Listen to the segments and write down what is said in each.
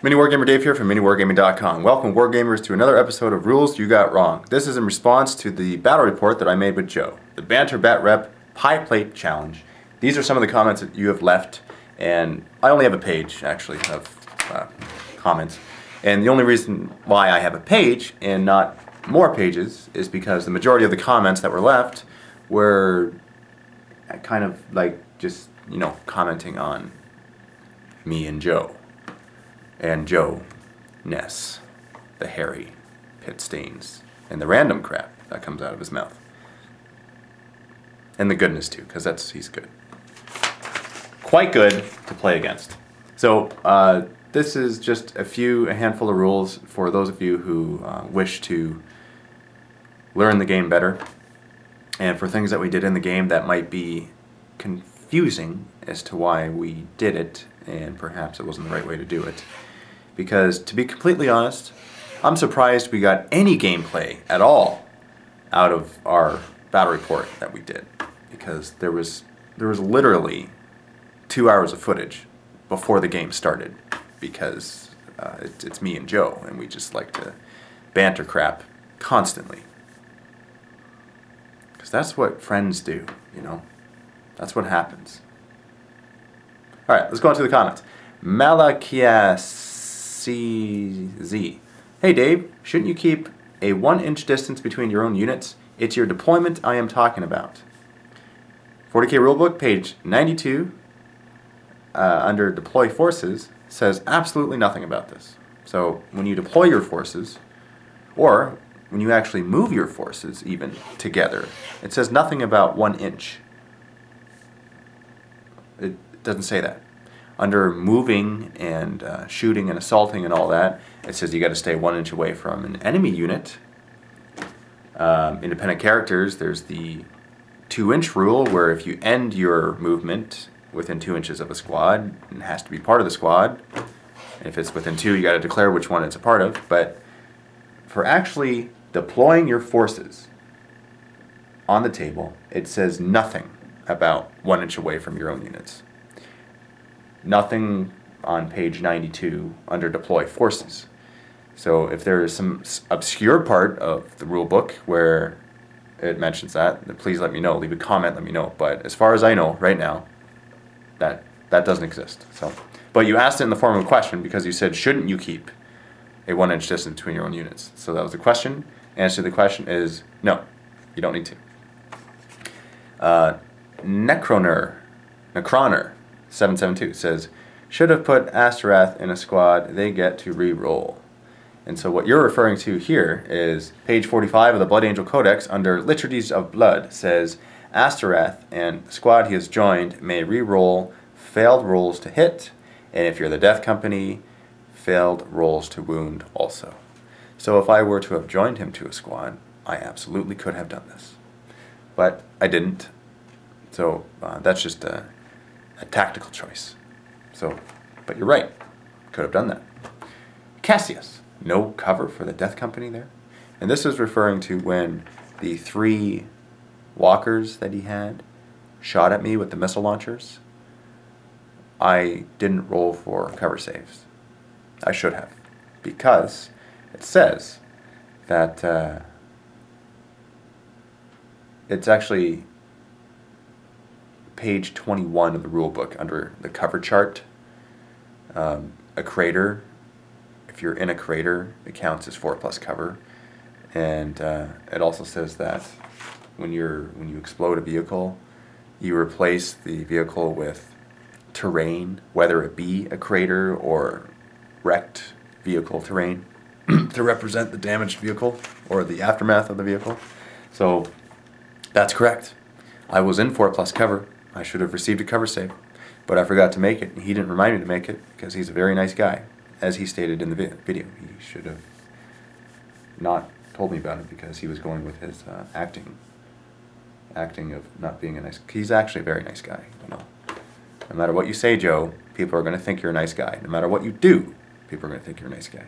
Mini Wargamer Dave here from MiniWargaming.com. Welcome, Wargamers, to another episode of Rules You Got Wrong. This is in response to the battle report that I made with Joe, the Banter Bat Rep Pie Plate Challenge. These are some of the comments that you have left, and I only have a page, actually, of comments. And the only reason why I have a page and not more pages is because the majority of the comments that were left were kind of like just, commenting on me and Joe. And Joe Ness, the hairy pit stains, and the random crap that comes out of his mouth. And the goodness too, because he's good. Quite good to play against. So this is just a handful of rules for those of you who wish to learn the game better, and for things that we did in the game that might be confusing as to why we did it, and perhaps it wasn't the right way to do it. Because, to be completely honest, I'm surprised we got any gameplay at all out of our battle report that we did. Because there was literally 2 hours of footage before the game started. Because it's me and Joe, and we just like to banter crap constantly. Because that's what friends do, That's what happens. Alright, let's go on to the comments. Malachias CZ. Hey Dave, shouldn't you keep a 1-inch distance between your own units? It's your deployment I am talking about. 40K Rulebook, page 92, under Deploy Forces, says absolutely nothing about this. So when you deploy your forces, or when you actually move your forces even together, it says nothing about 1 inch. It doesn't say that. Under moving and shooting and assaulting and all that, it says you got to stay 1 inch away from an enemy unit. Independent characters, there's the 2-inch rule, where if you end your movement within 2 inches of a squad, it has to be part of the squad. And if it's within 2, you got to declare which one it's a part of. But for actually deploying your forces on the table, it says nothing about 1 inch away from your own units. Nothing on page 92 under Deploy Forces. So if there is some obscure part of the rule book where it mentions that, then please let me know. Leave a comment, let me know. But as far as I know, right now, that doesn't exist. But you asked it in the form of a question because you said, shouldn't you keep a 1-inch distance between your own units? So that was the question. Answer to the question is no, you don't need to. Necroner 772 says, should have put Asterath in a squad, they get to re-roll. And so what you're referring to here is page 45 of the Blood Angel Codex under Liturgies of Blood says, Asterath and the squad he has joined may re-roll failed rolls to hit, and if you're the Death Company, failed rolls to wound also. So if I were to have joined him to a squad, I absolutely could have done this. But I didn't. So that's just a tactical choice. But you're right. Could have done that. Cassius. No cover for the Death Company there. And this is referring to when the 3 walkers that he had shot at me with the missile launchers. I didn't roll for cover saves. I should have. Because it says that it's actually page 21 of the rule book under the cover chart. A crater, if you're in a crater, it counts as 4+ cover. And it also says that when you explode a vehicle, you replace the vehicle with terrain, whether it be a crater or wrecked vehicle terrain, to represent the damaged vehicle or the aftermath of the vehicle. So that's correct. I was in 4+ cover. I should have received a cover save, but I forgot to make it. He didn't remind me to make it because he's a very nice guy, as he stated in the video. He should have not told me about it because he was going with his acting of not being a nice. He's actually a very nice guy. No matter what you say, Joe, people are going to think you're a nice guy. No matter what you do, people are going to think you're a nice guy.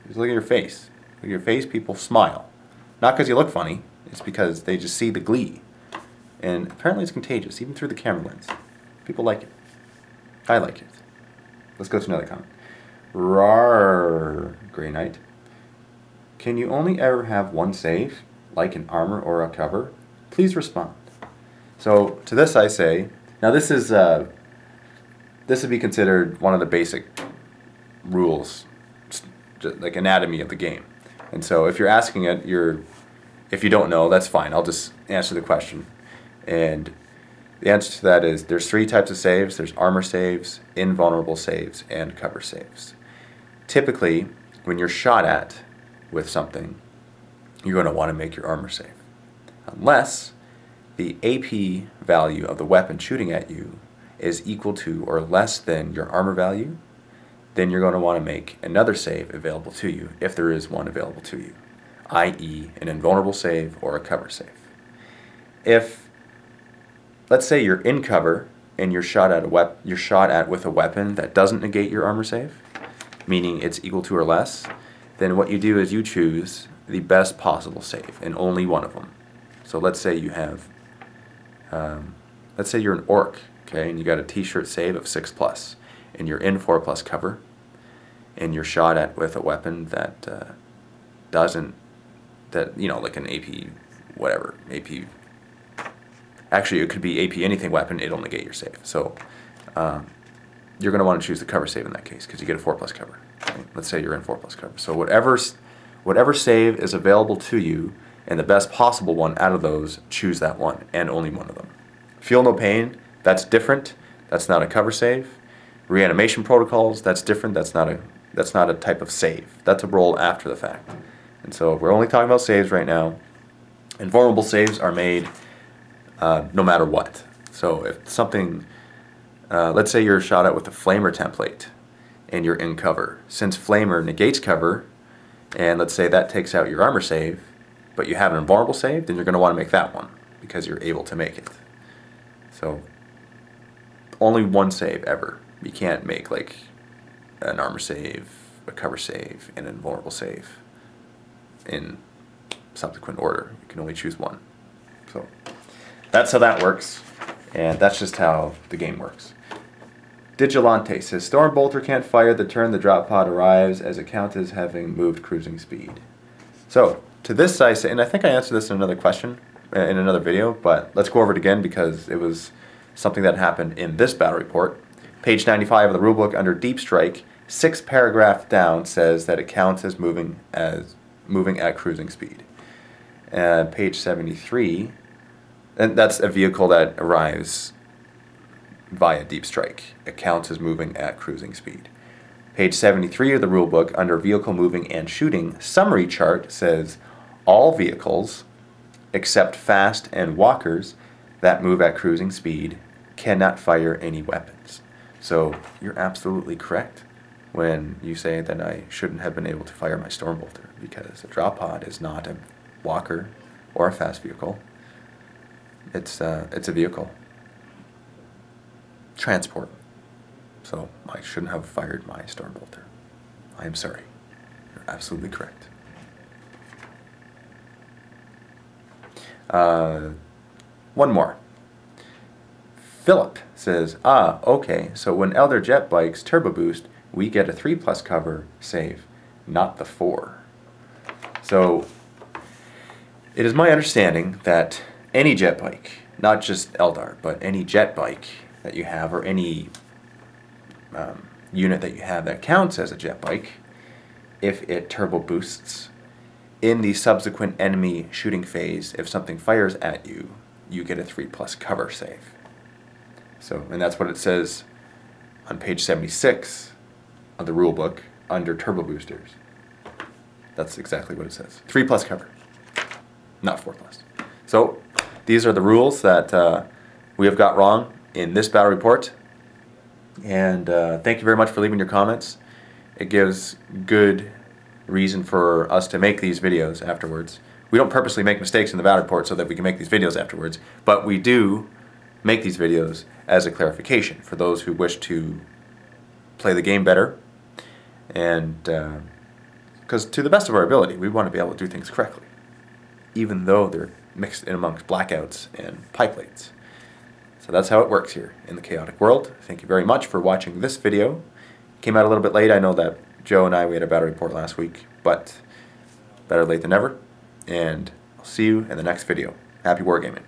Just look at your face. Look at your face. People smile, not because you look funny. It's because they just see the glee. And apparently it's contagious, even through the camera lens. People like it. I like it. Let's go to another comment. Rar, Grey Knight. Can you only ever have one save, like an armor or a cover? Please respond. So to this I say, now this would be considered one of the basic rules, like anatomy of the game. And so if you're asking it, if you don't know, that's fine. I'll just answer the question. And the answer to that is there's 3 types of saves. There's armor saves, invulnerable saves, and cover saves. Typically, when you're shot at with something, you're going to want to make your armor save. Unless the AP value of the weapon shooting at you is equal to or less than your armor value, then you're going to want to make another save available to you, if there is one available to you, i.e. an invulnerable save or a cover save. If, let's say you're in cover and you're shot at with a weapon that doesn't negate your armor save, meaning it's equal to or less, then what you do is you choose the best possible save, and only one of them. So let's say you have, let's say you're an orc, okay, and you got a t-shirt save of 6+, and you're in 4+ cover, and you're shot at with a weapon that like an AP, whatever, AP, actually it could be AP anything weapon, it'll negate your save. So you're going to want to choose the cover save in that case, because you get a 4+ cover. Right? Let's say you're in 4+ cover. So whatever save is available to you, and the best possible one out of those, choose that one, and only one of them. Feel no pain, that's different. That's not a cover save. Reanimation protocols, that's different. That's not a type of save. That's a roll after the fact. And so we're only talking about saves right now. Invulnerable saves are made no matter what. So if something, let's say you're shot at with a Flamer template and you're in cover. Since Flamer negates cover, and let's say that takes out your armor save, but you have an invulnerable save, then you're going to want to make that one because you're able to make it. So only one save ever. You can't make like an armor save, a cover save, and an invulnerable save in subsequent order. You can only choose one. So that's how that works, and that's just how the game works. Digilante says, Stormbolter can't fire the turn the drop pod arrives, as it counts as having moved cruising speed. So to this I say, and I think I answered this in another question, in another video, but let's go over it again because it was something that happened in this battle report. Page 95 of the rulebook under Deep Strike, 6th paragraph down, says that it counts as moving at cruising speed. Page 73, and that's a vehicle that arrives via Deep Strike. It counts as moving at cruising speed. Page 73 of the rulebook under Vehicle Moving and Shooting, summary chart says all vehicles except fast and walkers that move at cruising speed cannot fire any weapons. So you're absolutely correct when you say that I shouldn't have been able to fire my Stormbolter, because a drop pod is not a walker or a fast vehicle. It's a vehicle. Transport. So I shouldn't have fired my Stormbolter. I am sorry. You're absolutely correct. One more. Philip says, okay, so when Elder Jet bikes turbo boost, we get a 3+ cover save, not the 4. So it is my understanding that any jet bike, not just Eldar, but any jet bike that you have, or any unit that you have that counts as a jet bike, if it turbo boosts, in the subsequent enemy shooting phase, if something fires at you, you get a 3+ cover save. So, and that's what it says on page 76 of the rulebook under turbo boosters. That's exactly what it says. 3+ cover, not 4+. So these are the rules that we have got wrong in this battle report. And thank you very much for leaving your comments. It gives good reason for us to make these videos afterwards. We don't purposely make mistakes in the battle report so that we can make these videos afterwards, but we do make these videos as a clarification for those who wish to play the game better, and because to the best of our ability we want to be able to do things correctly, even though they're mixed in amongst blackouts and pipe lates. So that's how it works here in the chaotic world. Thank you very much for watching this video. Came out a little bit late. I know that Joe and I, we had a battle report last week, but better late than never, and I'll see you in the next video. Happy wargaming.